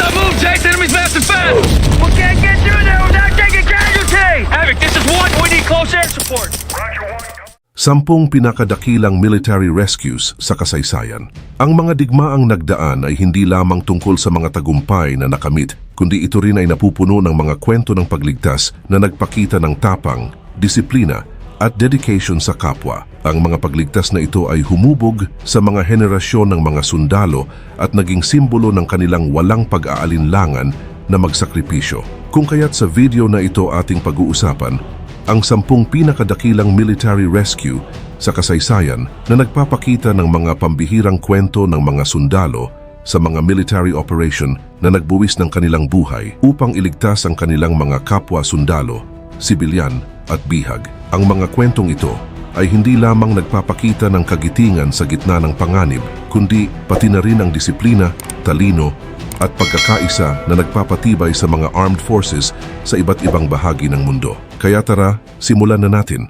up, move, Chase. Enemy's massive fast. We can't get through there without taking casualties! Havoc, this is one. We need close air support. 10 pinakadakilang military rescues sa kasaysayan. Ang mga digmaang nagdaan ay hindi lamang tungkol sa mga tagumpay na nakamit, kundi ito rin ay napupuno ng mga kwento ng pagligtas na nagpakita ng tapang, disiplina at dedication sa kapwa. Ang mga pagligtas na ito ay humubog sa mga henerasyon ng mga sundalo at naging simbolo ng kanilang walang pag-aalinlangan na magsakripisyo. Kung kaya't sa video na ito ating pag-uusapan, ang 10 pinakadakilang military rescue sa kasaysayan na nagpapakita ng mga pambihirang kwento ng mga sundalo sa mga military operation na nagbuwis ng kanilang buhay upang iligtas ang kanilang mga kapwa sundalo, sibilyan at bihag. Ang mga kwentong ito ay hindi lamang nagpapakita ng kagitingan sa gitna ng panganib, kundi pati na rin ang disiplina, talino at pagkakaisa na nagpapatibay sa mga armed forces sa iba't ibang bahagi ng mundo. Kaya tara, simulan na natin.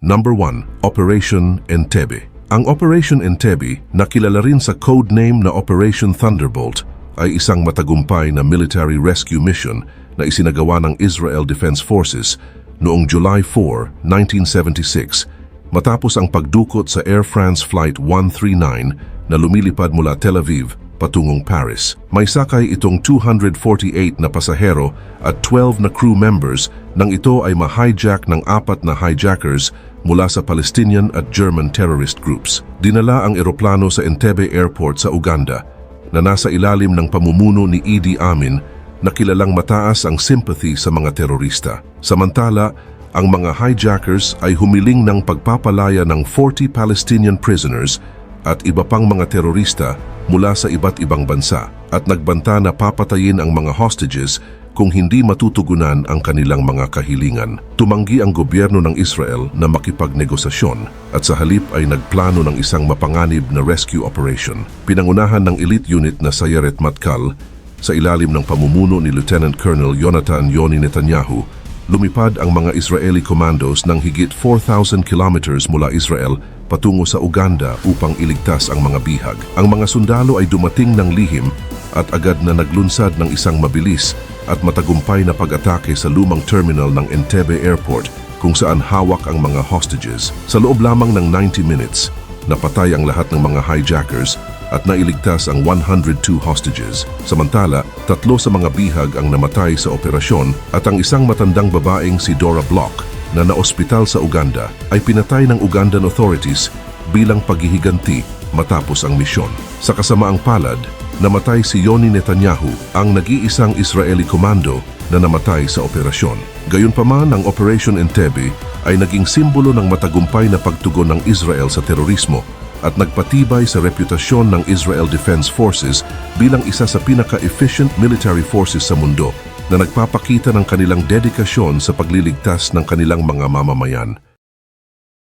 Number 1. Operation Entebbe. Ang Operation Entebbe, na kilala rin sa codename na Operation Thunderbolt, ay isang matagumpay na military rescue mission na isinagawa ng Israel Defense Forces noong July 4, 1976, matapos ang pagdukot sa Air France Flight 139 na lumilipad mula Tel Aviv patungong Paris. May sakay itong 248 na pasahero at 12 na crew members nang ito ay ma-hijack ng 4 na hijackers mula sa Palestinian at German terrorist groups. Dinala ang eroplano sa Entebbe Airport sa Uganda na nasa ilalim ng pamumuno ni Idi Amin na kilalang mataas ang sympathy sa mga terorista. Samantala, ang mga hijackers ay humiling ng pagpapalaya ng 40 Palestinian prisoners at iba pang mga terorista mula sa iba't ibang bansa at nagbanta na papatayin ang mga hostages kung hindi matutugunan ang kanilang mga kahilingan. Tumanggi ang gobyerno ng Israel na makipagnegosasyon at sa halip ay nagplano ng isang mapanganib na rescue operation. Pinangunahan ng elite unit na Sayeret Matkal sa ilalim ng pamumuno ni Lieutenant Colonel Yonatan Yoni Netanyahu, lumipad ang mga Israeli commandos ng higit 4,000 kilometers mula Israel patungo sa Uganda upang iligtas ang mga bihag. Ang mga sundalo ay dumating ng lihim at agad na naglunsad ng isang mabilis at matagumpay na pag-atake sa lumang terminal ng Entebbe Airport kung saan hawak ang mga hostages. Sa loob lamang ng 90 minutes, napatay ang lahat ng mga hijackers at nailigtas ang 102 hostages. Samantala, 3 sa mga bihag ang namatay sa operasyon at ang isang matandang babaeng si Dora Block na naospital sa Uganda ay pinatay ng Ugandan authorities bilang paghihiganti matapos ang misyon. Sa kasamaang palad, namatay si Yoni Netanyahu, ang nag-iisang Israeli komando na namatay sa operasyon. Gayunpaman, ang Operation Entebbe ay naging simbolo ng matagumpay na pagtugon ng Israel sa terorismo at nagpatibay sa reputasyon ng Israel Defense Forces bilang isa sa pinaka-efficient military forces sa mundo na nagpapakita ng kanilang dedikasyon sa pagliligtas ng kanilang mga mamamayan.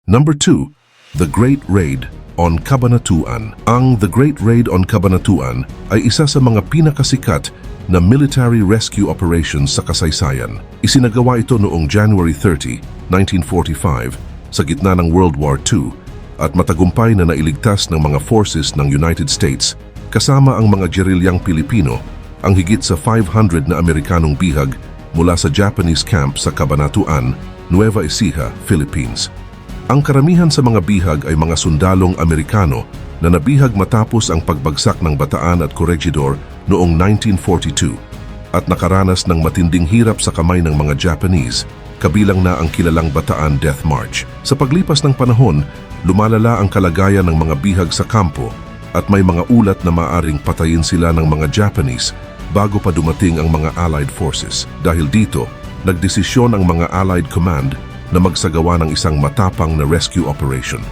Number 2. The Great Raid on Cabanatuan. Ang The Great Raid on Cabanatuan ay isa sa mga pinakasikat na military rescue operations sa kasaysayan. Isinagawa ito noong January 30, 1945 sa gitna ng World War II at matagumpay na nailigtas ng mga forces ng United States kasama ang mga gerilyang Pilipino ang higit sa 500 na Amerikanong bihag mula sa Japanese camp sa Cabanatuan, Nueva Ecija, Philippines. Ang karamihan sa mga bihag ay mga sundalong Amerikano na nabihag matapos ang pagbagsak ng Bataan at Corregidor noong 1942 at nakaranas ng matinding hirap sa kamay ng mga Japanese, kabilang na ang kilalang Bataan Death March. Sa paglipas ng panahon, lumalala ang kalagayan ng mga bihag sa kampo at may mga ulat na maaring patayin sila ng mga Japanese bago pa dumating ang mga Allied Forces. Dahil dito, nagdesisyon ang mga Allied Command na magsagawa ng isang matapang na rescue operation.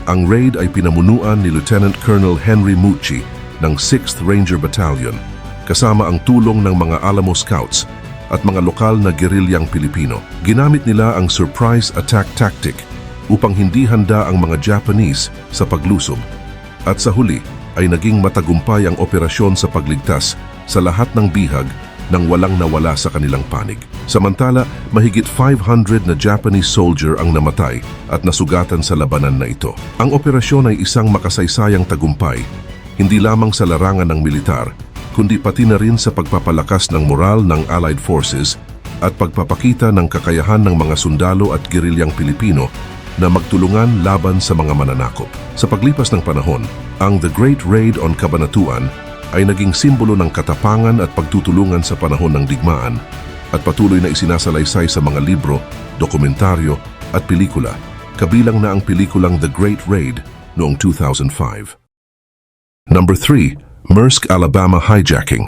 Ang raid ay pinamunuan ni Lieutenant Colonel Henry Mucci ng 6th Ranger Battalion kasama ang tulong ng mga Alamo Scouts at mga lokal na gerilyang Pilipino. Ginamit nila ang surprise attack tactic upang hindi handa ang mga Japanese sa paglusob at sa huli ay naging matagumpay ang operasyon sa pagligtas sa lahat ng bihag nang walang nawala sa kanilang panig. Samantala, mahigit 500 na Japanese soldier ang namatay at nasugatan sa labanan na ito. Ang operasyon ay isang makasaysayang tagumpay, hindi lamang sa larangan ng militar, kundi pati na rin sa pagpapalakas ng moral ng Allied Forces at pagpapakita ng kakayahan ng mga sundalo at gerilyang Pilipino na magtulungan laban sa mga mananakop. Sa paglipas ng panahon, ang The Great Raid on Cabanatuan ay naging simbolo ng katapangan at pagtutulungan sa panahon ng digmaan at patuloy na isinasalaysay sa mga libro, dokumentaryo at pelikula, kabilang na ang pelikulang The Great Raid noong 2005. Number 3. Maersk, Alabama Hijacking.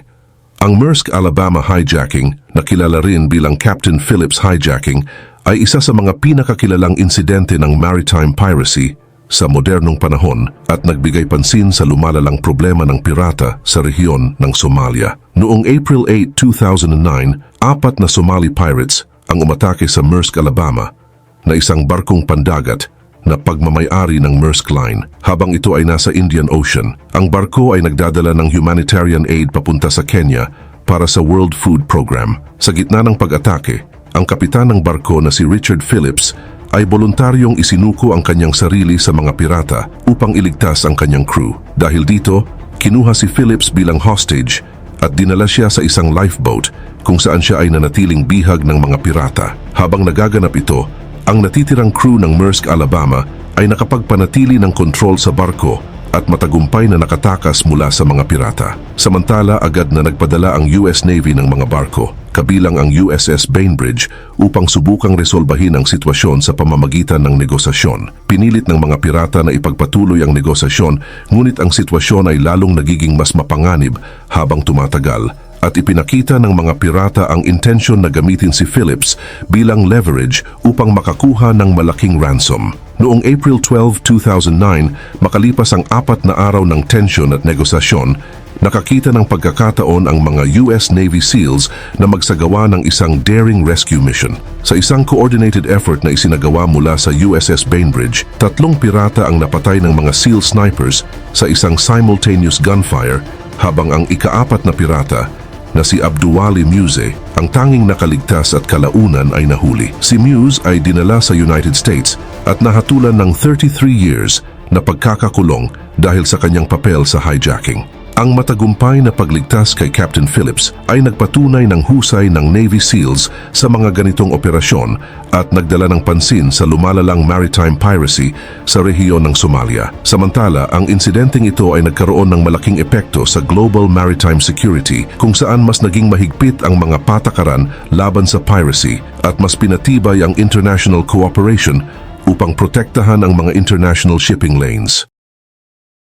Ang Maersk, Alabama Hijacking, na kilala rin bilang Captain Phillips Hijacking, ay isa sa mga pinakakilalang insidente ng maritime piracy sa modernong panahon at nagbigay pansin sa lumalalang problema ng pirata sa rehiyon ng Somalia. Noong April 8, 2009, 4 na Somali pirates ang umatake sa Maersk, Alabama, na isang barkong pandagat na pagmamay-ari ng Maersk Line. Habang ito ay nasa Indian Ocean, ang barko ay nagdadala ng humanitarian aid papunta sa Kenya para sa World Food Program. Sa gitna ng pag-atake, ang kapitan ng barko na si Richard Phillips ay voluntaryong isinuko ang kanyang sarili sa mga pirata upang iligtas ang kanyang crew. Dahil dito, kinuha si Phillips bilang hostage at dinala siya sa isang lifeboat kung saan siya ay nanatiling bihag ng mga pirata. Habang nagaganap ito, ang natitirang crew ng Maersk, Alabama ay nakapagpanatili ng kontrol sa barko at matagumpay na nakatakas mula sa mga pirata. Samantala, agad na nagpadala ang US Navy ng mga barko, kabilang ang USS Bainbridge, upang subukang resolbahin ang sitwasyon sa pamamagitan ng negosasyon. Pinilit ng mga pirata na ipagpatuloy ang negosasyon, ngunit ang sitwasyon ay lalong nagiging mas mapanganib habang tumatagal, at ipinakita ng mga pirata ang intensyon na gamitin si Phillips bilang leverage upang makakuha ng malaking ransom. Noong April 12, 2009, makalipas ang 4 na araw ng tensyon at negosasyon, nakakita ng pagkakataon ang mga US Navy SEALs na magsagawa ng isang daring rescue mission. Sa isang coordinated effort na isinagawa mula sa USS Bainbridge, 3 pirata ang napatay ng mga SEAL snipers sa isang simultaneous gunfire, habang ang ika-4 na pirata na si Abduwali Muse ang tanging nakaligtas at kalaunan ay nahuli. Si Muse ay dinala sa United States at nahatulan ng 33 years na pagkakakulong dahil sa kanyang papel sa hijacking. Ang matagumpay na pagligtas kay Captain Phillips ay nagpatunay ng husay ng Navy SEALs sa mga ganitong operasyon at nagdala ng pansin sa lumalalang maritime piracy sa rehiyon ng Somalia. Samantala, ang insidenteng ito ay nagkaroon ng malaking epekto sa global maritime security kung saan mas naging mahigpit ang mga patakaran laban sa piracy at mas pinatibay ang international cooperation upang protektahan ang mga international shipping lanes.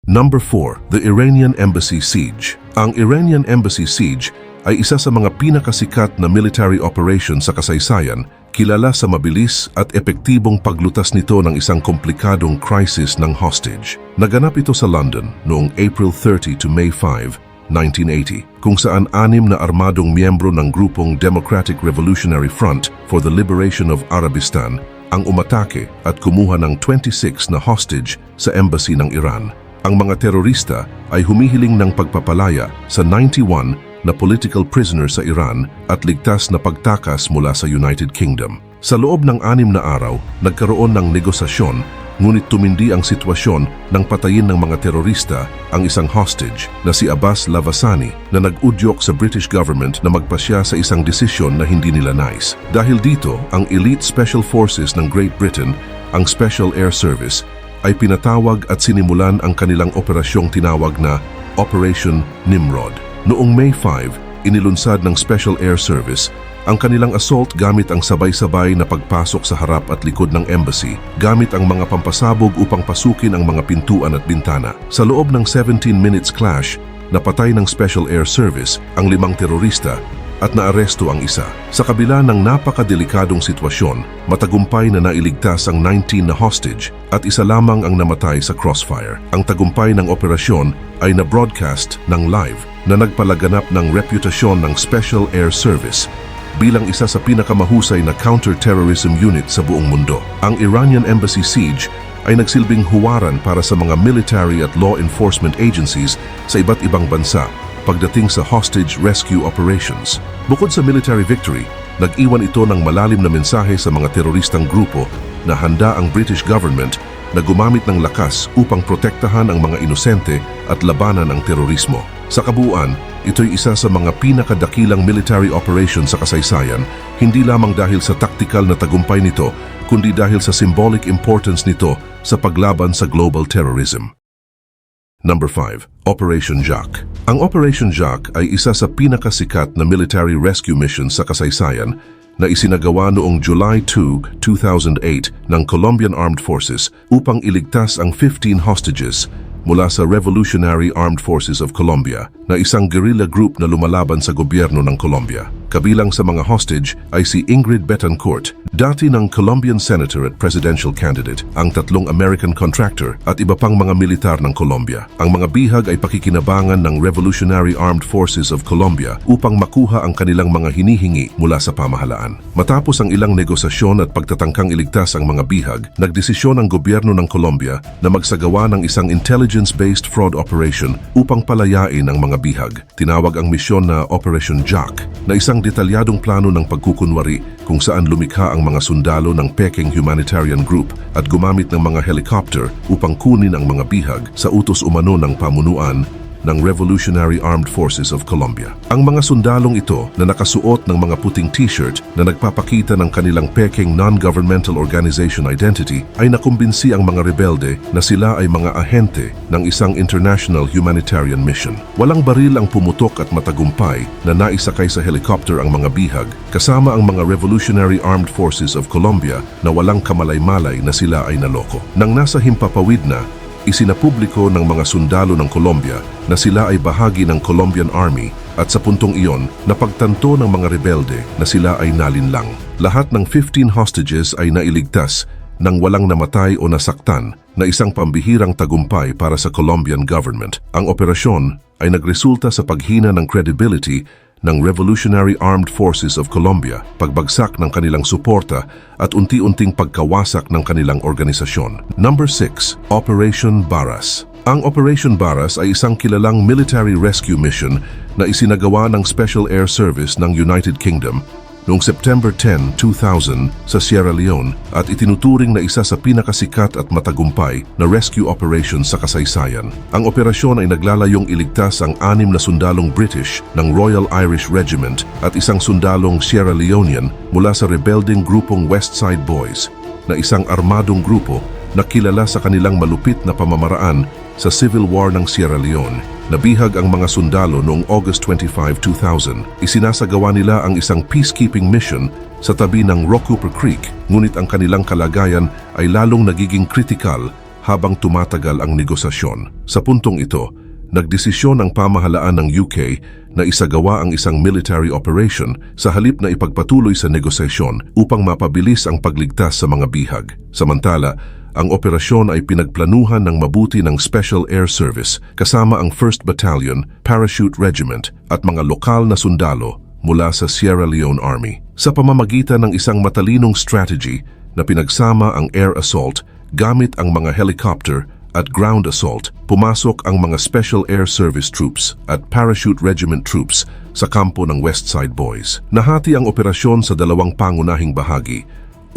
Number 4. The Iranian Embassy Siege. Ang Iranian Embassy Siege ay isa sa mga pinakasikat na military operation sa kasaysayan, kilala sa mabilis at epektibong paglutas nito ng isang komplikadong crisis ng hostage. Naganap ito sa London noong April 30 to May 5, 1980, kung saan 6 na armadong miyembro ng grupong Democratic Revolutionary Front for the Liberation of Arabistan ang umatake at kumuha ng 26 na hostage sa embassy ng Iran. Ang mga terorista ay humihiling ng pagpapalaya sa 91 na political prisoner sa Iran at ligtas na pagtakas mula sa United Kingdom. Sa loob ng 6 na araw, nagkaroon ng negosasyon, ngunit tumindi ang sitwasyon nang patayin ng mga terorista ang isang hostage na si Abbas Lavasani na nag-udyok sa British government na magpasya sa isang desisyon na hindi nila nais. Dahil dito, ang elite special forces ng Great Britain, ang Special Air Service, ay pinatawag at sinimulan ang kanilang operasyong tinawag na Operation Nimrod. Noong May 5, inilunsad ng Special Air Service ang kanilang assault gamit ang sabay-sabay na pagpasok sa harap at likod ng embassy, gamit ang mga pampasabog upang pasukin ang mga pintuan at bintana. Sa loob ng 17 minutes clash, napatay ng Special Air Service ang 5 terorista at naaresto ang isa. Sa kabila ng napakadelikadong sitwasyon, matagumpay na nailigtas ang 19 na hostage at isa lamang ang namatay sa crossfire. Ang tagumpay ng operasyon ay na-broadcast ng live na nagpalaganap ng reputasyon ng Special Air Service bilang isa sa pinakamahusay na counter-terrorism unit sa buong mundo. Ang Iranian Embassy Siege ay nagsilbing huwaran para sa mga military at law enforcement agencies sa iba't ibang bansa pagdating sa hostage rescue operations. Bukod sa military victory, nag-iwan ito ng malalim na mensahe sa mga teroristang grupo na handa ang British government na gumamit ng lakas upang protektahan ang mga inosente at labanan ang terorismo. Sa kabuuan, ito'y isa sa mga pinakadakilang military operation sa kasaysayan, hindi lamang dahil sa taktikal na tagumpay nito, kundi dahil sa symbolic importance nito sa paglaban sa global terrorism. Number 5. Operation Jack. Ang Operation Jack ay isa sa pinakasikat na military rescue mission sa kasaysayan na isinagawa noong July 2, 2008 ng Colombian Armed Forces upang iligtas ang 15 hostages mula sa Revolutionary Armed Forces of Colombia na isang guerrilla group na lumalaban sa gobyerno ng Colombia. Kabilang sa mga hostage ay si Ingrid Betancourt, dati ng Colombian senator at presidential candidate, ang 3 American contractor at iba pang mga militar ng Colombia. Ang mga bihag ay pakikinabangan ng Revolutionary Armed Forces of Colombia upang makuha ang kanilang mga hinihingi mula sa pamahalaan. Matapos ang ilang negosasyon at pagtatangkang iligtas ang mga bihag, nagdesisyon ang gobyerno ng Colombia na magsagawa ng isang intelligence-based fraud operation upang palayain ang mga bihag. Tinawag ang misyon na Operation Jack, na isang detalyadong plano ng pagkukunwari kung saan lumikha ang mga sundalo ng Peking Humanitarian Group at gumamit ng mga helicopter upang kunin ang mga bihag sa utos umano ng pamunuan ng Revolutionary Armed Forces of Colombia. Ang mga sundalong ito na nakasuot ng mga puting t-shirt na nagpapakita ng kanilang Peking non-governmental organization identity ay nakumbinsi ang mga rebelde na sila ay mga ahente ng isang international humanitarian mission. Walang baril ang pumutok at matagumpay na naisakay sa helicopter ang mga bihag kasama ang mga Revolutionary Armed Forces of Colombia na walang kamalay-malay na sila ay naloko. Nang nasa himpapawid na, isinapubliko ng mga sundalo ng Colombia na sila ay bahagi ng Colombian Army at sa puntong iyon, napagtanto ng mga rebelde na sila ay nalinlang. Lahat ng 15 hostages ay nailigtas nang walang namatay o nasaktan na isang pambihirang tagumpay para sa Colombian government. Ang operasyon ay nagresulta sa paghina ng credibility ng Revolutionary Armed Forces of Colombia, pagbagsak ng kanilang suporta at unti-unting pagkawasak ng kanilang organisasyon. Number 6. Operation Barras. Ang Operation Barras ay isang kilalang military rescue mission na isinagawa ng Special Air Service ng United Kingdom noong September 10, 2000 sa Sierra Leone at itinuturing na isa sa pinakasikat at matagumpay na rescue operation sa kasaysayan. Ang operasyon ay naglalayong iligtas ang 6 na sundalong British ng Royal Irish Regiment at isang sundalong Sierra Leonean mula sa rebelding grupong West Side Boys na isang armadong grupo na kilala sa kanilang malupit na pamamaraan sa Civil War ng Sierra Leone. Nabihag ang mga sundalo noong August 25, 2000. Isinasagawa nila ang isang peacekeeping mission sa tabi ng Rock Cooper Creek, ngunit ang kanilang kalagayan ay lalong nagiging kritikal habang tumatagal ang negosasyon. Sa puntong ito, nagdesisyon ang pamahalaan ng UK na isagawa ang isang military operation sa halip na ipagpatuloy sa negosasyon upang mapabilis ang pagligtas sa mga bihag. Samantala, ang operasyon ay pinagplanuhan ng mabuti ng Special Air Service kasama ang 1st Battalion, Parachute Regiment at mga lokal na sundalo mula sa Sierra Leone Army. Sa pamamagitan ng isang matalinong strategy na pinagsama ang air assault gamit ang mga helicopter at ground assault, pumasok ang mga Special Air Service troops at Parachute Regiment troops sa kampo ng West Side Boys. Nahati ang operasyon sa 2 pangunahing bahagi.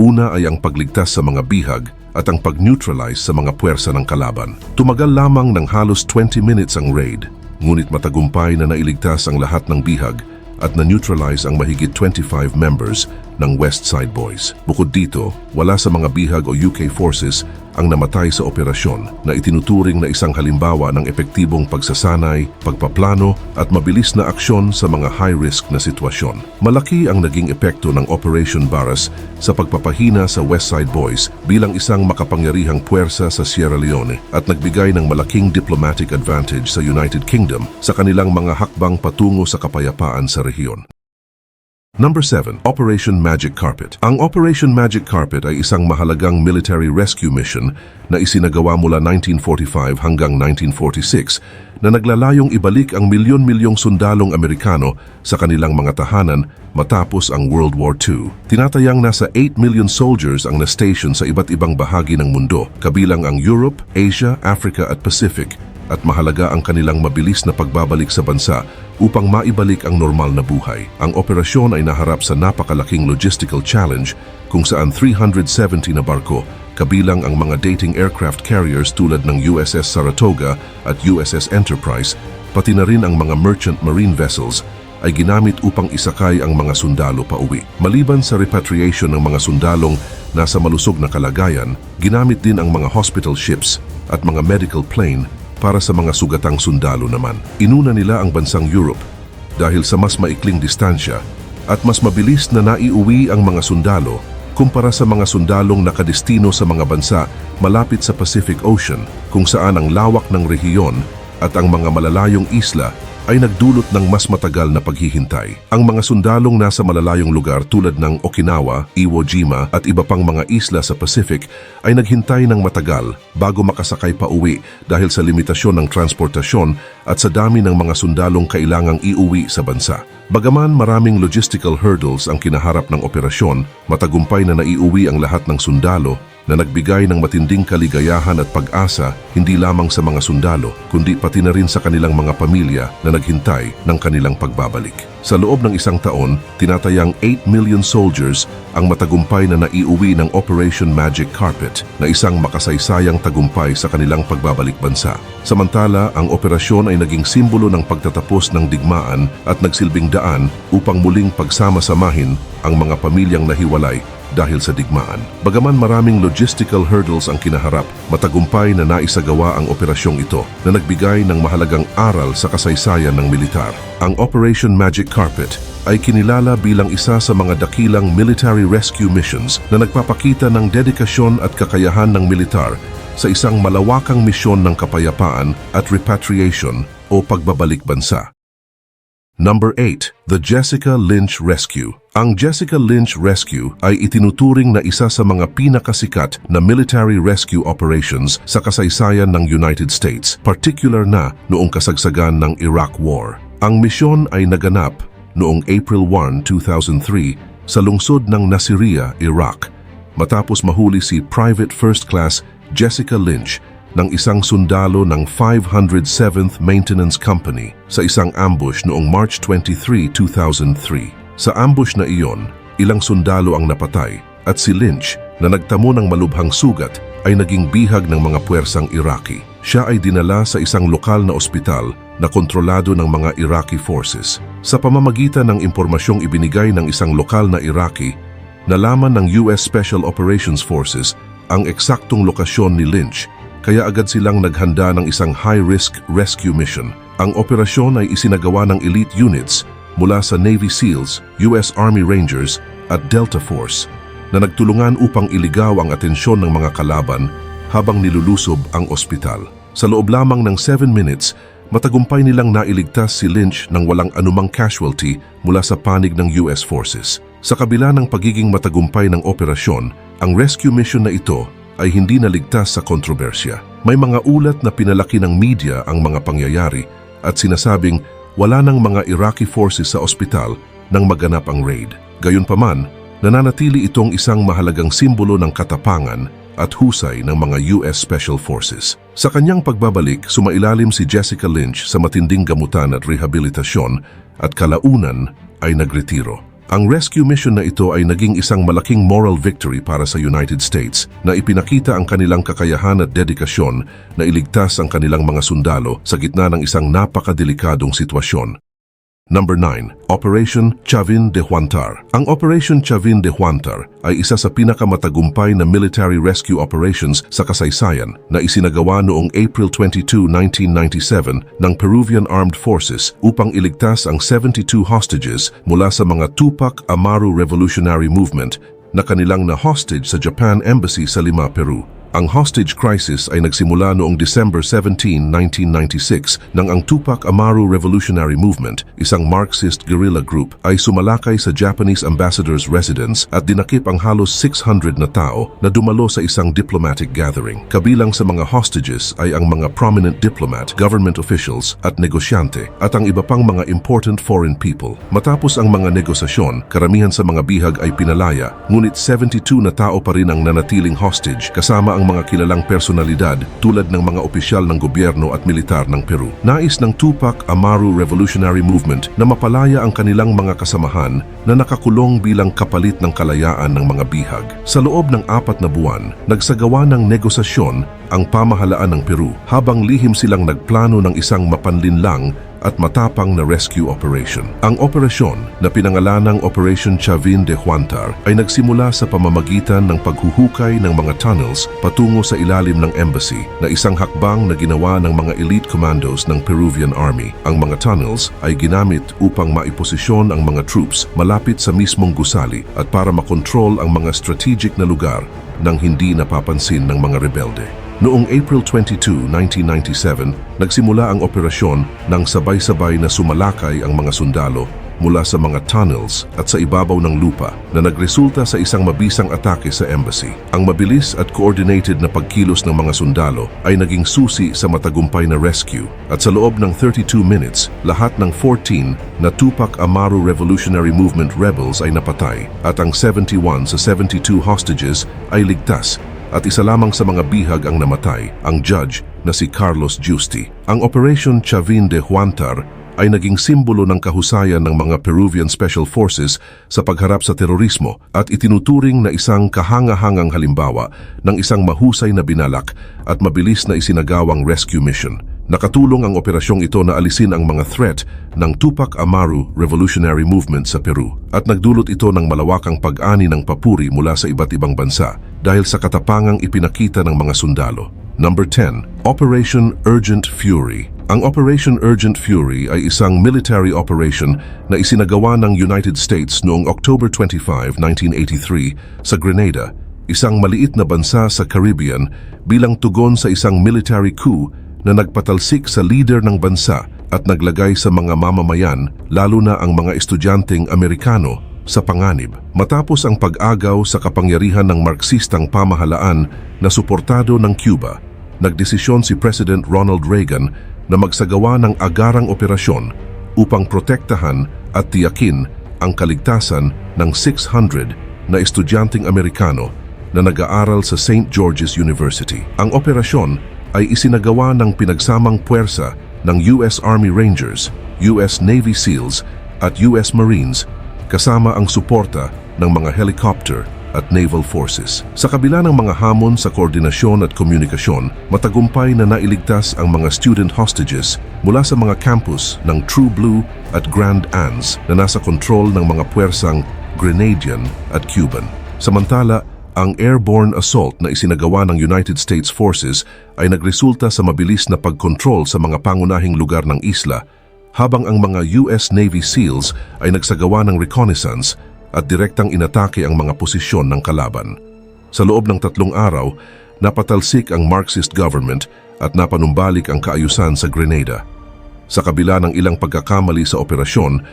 Una ay ang pagligtas sa mga bihag at ang pag-neutralize sa mga puwersa ng kalaban. Tumagal lamang ng halos 20 minutes ang raid, ngunit matagumpay na nailigtas ang lahat ng bihag at na-neutralize ang mahigit 25 members ng West Side Boys. Bukod dito, wala sa mga bihag o UK forces ang namatay sa operasyon na itinuturing na isang halimbawa ng epektibong pagsasanay, pagpaplano at mabilis na aksyon sa mga high-risk na sitwasyon. Malaki ang naging epekto ng Operation Barras sa pagpapahina sa West Side Boys bilang isang makapangyarihang puwersa sa Sierra Leone at nagbigay ng malaking diplomatic advantage sa United Kingdom sa kanilang mga hakbang patungo sa kapayapaan sa rehiyon. Number 7. Operation Magic Carpet. Ang Operation Magic Carpet ay isang mahalagang military rescue mission na isinagawa mula 1945 hanggang 1946 na naglalayong ibalik ang milyon-milyong sundalong Amerikano sa kanilang mga tahanan matapos ang World War II. Tinatayang nasa 8 million soldiers ang na-station sa iba't ibang bahagi ng mundo, kabilang ang Europe, Asia, Africa at Pacific, at mahalaga ang kanilang mabilis na pagbabalik sa bansa upang maibalik ang normal na buhay. Ang operasyon ay naharap sa napakalaking logistical challenge kung saan 370 na barko, kabilang ang mga dating aircraft carriers tulad ng USS Saratoga at USS Enterprise, pati na rin ang mga merchant marine vessels ay ginamit upang isakay ang mga sundalo pauwi. Maliban sa repatriation ng mga sundalong nasa malusog na kalagayan, ginamit din ang mga hospital ships at mga medical plane para sa mga sugatang sundalo naman. Inuna nila ang bansang Europe dahil sa mas maikling distansya at mas mabilis na naiuwi ang mga sundalo kumpara sa mga sundalong nakadestino sa mga bansa malapit sa Pacific Ocean kung saan ang lawak ng rehiyon at ang mga malalayong isla ay nagdulot ng mas matagal na paghihintay. Ang mga sundalong nasa malalayong lugar tulad ng Okinawa, Iwo Jima at iba pang mga isla sa Pacific ay naghintay ng matagal bago makasakay pa uwi dahil sa limitasyon ng transportasyon at sa dami ng mga sundalong kailangang iuwi sa bansa. Bagaman maraming logistical hurdles ang kinaharap ng operasyon, matagumpay na naiuwi ang lahat ng sundalo na nagbigay ng matinding kaligayahan at pag-asa hindi lamang sa mga sundalo, kundi pati na rin sa kanilang mga pamilya na naghintay ng kanilang pagbabalik. Sa loob ng isang taon, tinatayang 8 million soldiers ang matagumpay na naiuwi ng Operation Magic Carpet na isang makasaysayang tagumpay sa kanilang pagbabalik bansa. Samantala, ang operasyon ay naging simbolo ng pagtatapos ng digmaan at nagsilbing daan upang muling pagsama-samahin ang mga pamilyang nahiwalay dahil sa digmaan. Bagaman maraming logistical hurdles ang kinaharap, matagumpay na naisagawa ang operasyong ito na nagbigay ng mahalagang aral sa kasaysayan ng militar. Ang Operation Magic Carpet ay kinilala bilang isa sa mga dakilang military rescue missions na nagpapakita ng dedikasyon at kakayahan ng militar sa isang malawakang misyon ng kapayapaan at repatriation o pagbabalik bansa. Number 8. The Jessica Lynch Rescue. Ang Jessica Lynch Rescue ay itinuturing na isa sa mga pinakasikat na military rescue operations sa kasaysayan ng United States, particular na noong kasagsagan ng Iraq War. Ang misyon ay naganap noong April 1, 2003 sa lungsod ng Nasiriyah, Iraq, matapos mahuli si Private First Class Jessica Lynch ng isang sundalo ng 507th Maintenance Company sa isang ambush noong March 23, 2003. Sa ambush na iyon, ilang sundalo ang napatay at si Lynch na nagtamo ng malubhang sugat ay naging bihag ng mga puwersang Iraqi. Siya ay dinala sa isang lokal na ospital na kontrolado ng mga Iraqi forces. Sa pamamagitan ng impormasyong ibinigay ng isang lokal na Iraqi, nalaman ng US Special Operations Forces ang eksaktong lokasyon ni Lynch, kaya agad silang naghanda ng isang high-risk rescue mission. Ang operasyon ay isinagawa ng elite units mula sa Navy SEALs, US Army Rangers at Delta Force na nagtulungan upang iligaw ang atensyon ng mga kalaban habang nilulusob ang ospital. Sa loob lamang ng 7 minutes, matagumpay nilang nailigtas si Lynch ng walang anumang casualty mula sa panig ng US forces. Sa kabila ng pagiging matagumpay ng operasyon, ang rescue mission na ito ay hindi naligtas sa kontrobersya. May mga ulat na pinalaki ng media ang mga pangyayari at sinasabing wala ng mga Iraqi forces sa ospital nang maganap ang raid. Gayunpaman, nananatili itong isang mahalagang simbolo ng katapangan at husay ng mga US Special Forces. Sa kanyang pagbabalik, sumailalim si Jessica Lynch sa matinding gamutan at rehabilitasyon at kalaunan ay nagretiro. Ang rescue mission na ito ay naging isang malaking moral victory para sa United States na ipinakita ang kanilang kakayahan at dedikasyon na iligtas ang kanilang mga sundalo sa gitna ng isang napakadelikadong sitwasyon. Number 9. Operation Chavin de Huantar. Ang Operation Chavin de Huantar ay isa sa pinakamatagumpay na military rescue operations sa kasaysayan na isinagawa noong April 22, 1997 ng Peruvian Armed Forces upang iligtas ang 72 hostages mula sa mga Tupac Amaru Revolutionary Movement na kanilang na-hostage sa Japan Embassy sa Lima, Peru. Ang hostage crisis ay nagsimula noong December 17, 1996 nang ang Tupac Amaru Revolutionary Movement, isang Marxist guerrilla group, ay sumalakay sa Japanese ambassador's residence at dinakip ang halos 600 na tao na dumalo sa isang diplomatic gathering. Kabilang sa mga hostages ay ang mga prominent diplomat, government officials at negosyante at ang iba pang mga important foreign people. Matapos ang mga negosasyon, karamihan sa mga bihag ay pinalaya, ngunit 72 na tao pa rin ang nanatiling hostage kasama ang mga kilalang personalidad tulad ng mga opisyal ng gobyerno at militar ng Peru. Nais ng Tupac Amaru Revolutionary Movement na mapalaya ang kanilang mga kasamahan na nakakulong bilang kapalit ng kalayaan ng mga bihag. Sa loob ng 4 na buwan, nagsagawa ng negosasyon ang pamahalaan ng Peru habang lihim silang nagplano ng isang mapanlinlang at matapang na rescue operation. Ang operasyon na pinangalanang Operation Chavin de Huantar ay nagsimula sa pamamagitan ng paghuhukay ng mga tunnels patungo sa ilalim ng embassy na isang hakbang na ginawa ng mga elite commandos ng Peruvian Army. Ang mga tunnels ay ginamit upang maiposisyon ang mga troops malapit sa mismong gusali at para makontrol ang mga strategic na lugar nang hindi napapansin ng mga rebelde. Noong April 22, 1997, nagsimula ang operasyon nang sabay-sabay na sumalakay ang mga sundalo mula sa mga tunnels at sa ibabaw ng lupa na nagresulta sa isang mabisang atake sa embassy. Ang mabilis at coordinated na pagkilos ng mga sundalo ay naging susi sa matagumpay na rescue at sa loob ng 32 minutes, lahat ng 14 na Tupac Amaru Revolutionary Movement rebels ay napatay at ang 71 sa 72 hostages ay ligtas at isa lamang sa mga bihag ang namatay, ang judge na si Carlos Giusti. Ang Operation Chavin de Huantar ay naging simbolo ng kahusayan ng mga Peruvian Special Forces sa pagharap sa terorismo at itinuturing na isang kahanga-hangang halimbawa ng isang mahusay na binalak at mabilis na isinagawang rescue mission. Nakatulong ang operasyong ito na alisin ang mga threat ng Tupac Amaru Revolutionary Movement sa Peru at nagdulot ito ng malawakang pag-ani ng papuri mula sa iba't ibang bansa dahil sa katapangang ipinakita ng mga sundalo. Number 10. Operation Urgent Fury. Ang Operation Urgent Fury ay isang military operation na isinagawa ng United States noong October 25, 1983 sa Grenada, isang maliit na bansa sa Caribbean bilang tugon sa isang military coup na nagpatalsik sa leader ng bansa at naglagay sa mga mamamayan, lalo na ang mga estudyanteng Amerikano, sa panganib. Matapos ang pag-agaw sa kapangyarihan ng Marxistang pamahalaan na suportado ng Cuba, nagdesisyon si President Ronald Reagan na magsagawa ng agarang operasyon upang protektahan at tiyakin ang kaligtasan ng 600 na estudyanteng Amerikano na nag-aaral sa St. George's University. Ang operasyon ay isinagawa ng pinagsamang puwersa ng US Army Rangers, US Navy SEALs at US Marines kasama ang suporta ng mga helicopter at naval forces. Sa kabila ng mga hamon sa koordinasyon at komunikasyon, matagumpay na nailigtas ang mga student hostages mula sa mga campus ng True Blue at Grand Anse na nasa kontrol ng mga puwersang Grenadian at Cuban. Samantala, ang airborne assault na isinagawa ng United States Forces ay nagresulta sa mabilis na pagkontrol sa mga pangunahing lugar ng isla, habang ang mga US Navy SEALs ay nagsagawa ng reconnaissance at direktang inatake ang mga posisyon ng kalaban. Sa loob ng 3 araw, napatalsik ang Marxist government at napanumbalik ang kaayusan sa Grenada. Sa kabila ng ilang pagkakamali sa operasyon,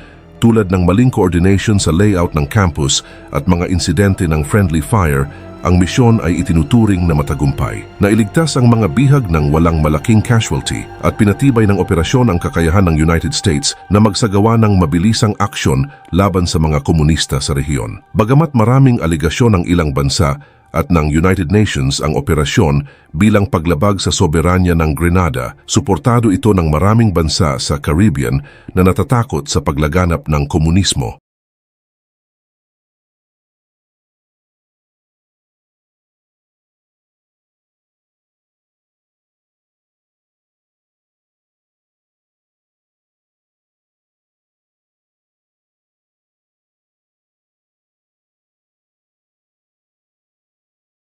tulad ng maling coordination sa layout ng campus at mga insidente ng friendly fire, ang misyon ay itinuturing na matagumpay. Nailigtas ang mga bihag ng walang malaking casualty at pinatibay ng operasyon ang kakayahan ng United States na magsagawa ng mabilisang aksyon laban sa mga komunista sa rehiyon. Bagamat maraming aligasyon ng ilang bansa at ng United Nations ang operasyon bilang paglabag sa soberanya ng Grenada, suportado ito ng maraming bansa sa Caribbean na natatakot sa paglaganap ng komunismo.